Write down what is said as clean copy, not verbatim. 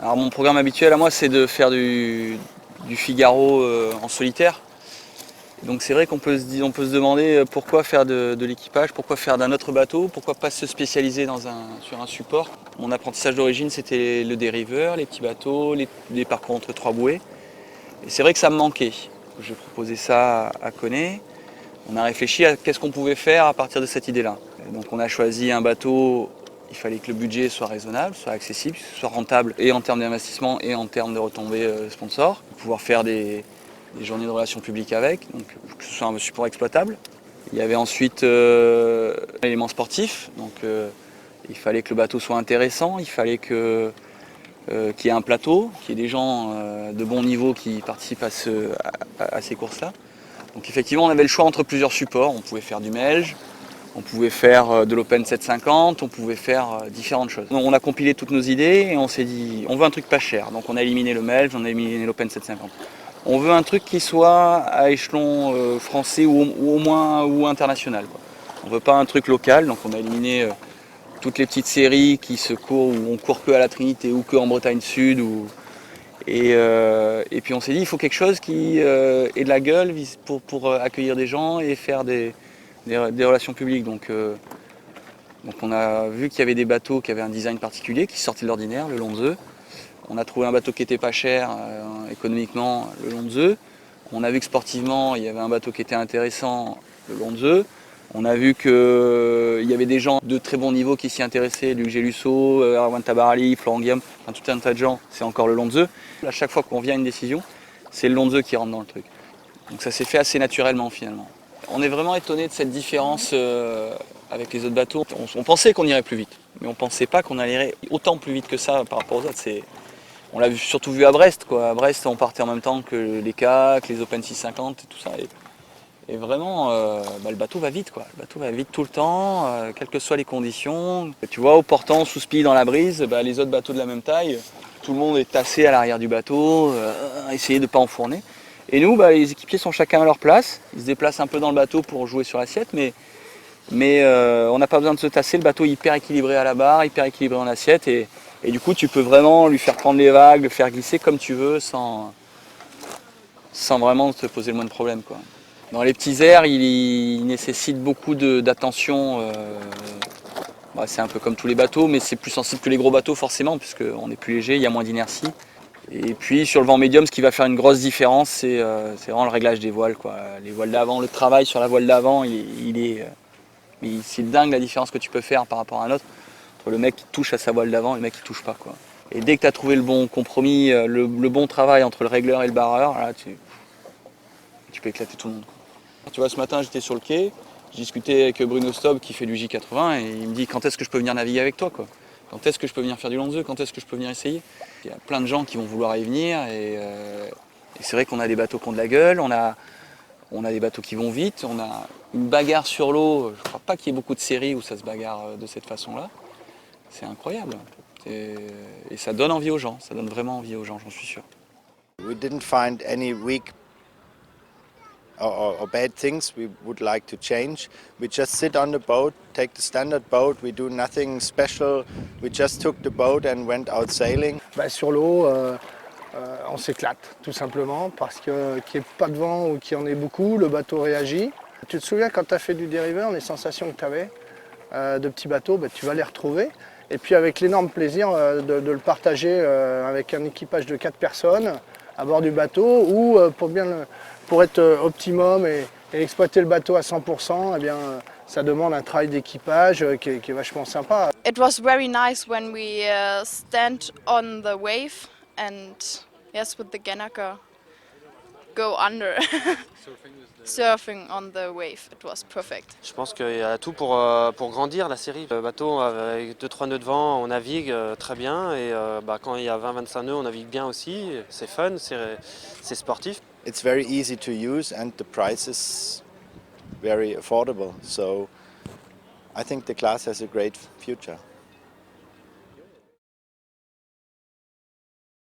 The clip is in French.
Alors mon programme habituel à moi c'est de faire du Figaro en solitaire. Donc c'est vrai qu'on peut se demander pourquoi faire de l'équipage, pourquoi faire d'un autre bateau, pourquoi pas se spécialiser sur un support. Mon apprentissage d'origine c'était le dériveur, les petits bateaux, les parcours entre trois bouées. Et c'est vrai que ça me manquait. J'ai proposé ça à Koné. On a réfléchi à qu'est-ce qu'on pouvait faire à partir de cette idée-là. Donc on a choisi un bateau, il fallait que le budget soit raisonnable, soit accessible, soit rentable et en termes d'investissement et en termes de retombées sponsors. Pouvoir faire des journées de relations publiques avec, donc que ce soit un support exploitable. Il y avait ensuite l'élément sportif, donc il fallait que le bateau soit intéressant, il fallait qu'il y ait un plateau, qu'il y ait des gens de bon niveau qui participent à ces courses-là. Donc effectivement on avait le choix entre plusieurs supports, on pouvait faire du melge, on pouvait faire de l'Open 750, on pouvait faire différentes choses. On a compilé toutes nos idées et on s'est dit on veut un truc pas cher, donc on a éliminé le melge, on a éliminé l'Open 750. On veut un truc qui soit à échelon français ou au moins ou international, quoi. On veut pas un truc local, donc on a éliminé toutes les petites séries qui se courent où on court que à la Trinité ou que en Bretagne Sud. Et puis on s'est dit il faut quelque chose qui ait de la gueule pour accueillir des gens et faire des relations publiques. Donc on a vu qu'il y avait des bateaux qui avaient un design particulier, qui sortaient de l'ordinaire, le Lonze. On a trouvé un bateau qui était pas cher économiquement, le Lonze. On a vu que sportivement, il y avait un bateau qui était intéressant, le Lonze. On a vu qu'il y avait des gens de très bon niveau qui s'y intéressaient, Luc Gélusso, Erwan Tabarali, Florent Guillaume, enfin, tout un tas de gens, c'est encore le Lonze. À chaque fois qu'on vient à une décision, c'est le Lonze qui rentre dans le truc. Donc ça s'est fait assez naturellement finalement. On est vraiment étonné de cette différence avec les autres bateaux. On pensait qu'on irait plus vite, mais on ne pensait pas qu'on irait autant plus vite que ça par rapport aux autres. On l'a surtout vu à Brest, quoi. À Brest, on partait en même temps que les CA, que les Open 650 et tout ça. Et vraiment, le bateau va vite, quoi. Le bateau va vite tout le temps, quelles que soient les conditions. Tu vois, au portant, sous spi dans la brise, les autres bateaux de la même taille, tout le monde est tassé à l'arrière du bateau, essayer de ne pas enfourner. Et nous, les équipiers sont chacun à leur place. Ils se déplacent un peu dans le bateau pour jouer sur l'assiette, mais on n'a pas besoin de se tasser. Le bateau est hyper équilibré à la barre, hyper équilibré en assiette. Et du coup, tu peux vraiment lui faire prendre les vagues, le faire glisser comme tu veux, sans vraiment te poser le moins de problème, quoi. Dans les petits airs, il nécessite beaucoup d'attention. C'est un peu comme tous les bateaux, mais c'est plus sensible que les gros bateaux forcément, puisqu'on est plus léger, il y a moins d'inertie. Et puis sur le vent médium, ce qui va faire une grosse différence, c'est vraiment le réglage des voiles, quoi. Les voiles d'avant, le travail sur la voile d'avant, c'est dingue la différence que tu peux faire par rapport à un autre, entre le mec qui touche à sa voile d'avant et le mec qui touche pas, quoi. Et dès que tu as trouvé le bon compromis, le bon travail entre le régleur et le barreur, là tu peux éclater tout le monde, quoi. Tu vois, ce matin j'étais sur le quai, je discutais avec Bruno Stob qui fait du J80 et il me dit quand est-ce que je peux venir naviguer avec toi, quoi. Quand est-ce que je peux venir faire du Lonze, quand est-ce que je peux venir essayer. Il y a plein de gens qui vont vouloir y venir et c'est vrai qu'on a des bateaux qui ont de la gueule, on a des bateaux qui vont vite, on a une bagarre sur l'eau, je crois pas qu'il y ait beaucoup de séries où ça se bagarre de cette façon-là. C'est incroyable et ça donne envie aux gens, ça donne vraiment envie aux gens, j'en suis sûr. We didn't find any weak or bad things we would like to change. We just sit on the boat, take the standard boat, we do nothing special. We just took the boat and went out sailing. Sur l'eau, on s'éclate tout simplement parce qu'il n'y ait pas de vent ou qu'il y en ait beaucoup, le bateau réagit. Tu te souviens quand tu as fait du dériveur, les sensations que tu avais de petits bateaux, tu vas les retrouver. Et puis avec l'énorme plaisir de le partager avec un équipage de 4 personnes à bord du bateau ou pour être optimum et exploiter le bateau à 100%, eh bien, ça demande un travail d'équipage qui est vachement sympa. It was very nice when we stand on the wave and yes, with the Gennaker go under. Surfing on the wave, it was perfect. Je pense qu'il y a tout pour grandir la série. Le bateau avec 2-3 nœuds de vent, on navigue très bien et quand il y a 20-25 nœuds, on navigue bien aussi. C'est fun, c'est sportif. It's very easy to use and the price is very affordable. So I think the class has a great future.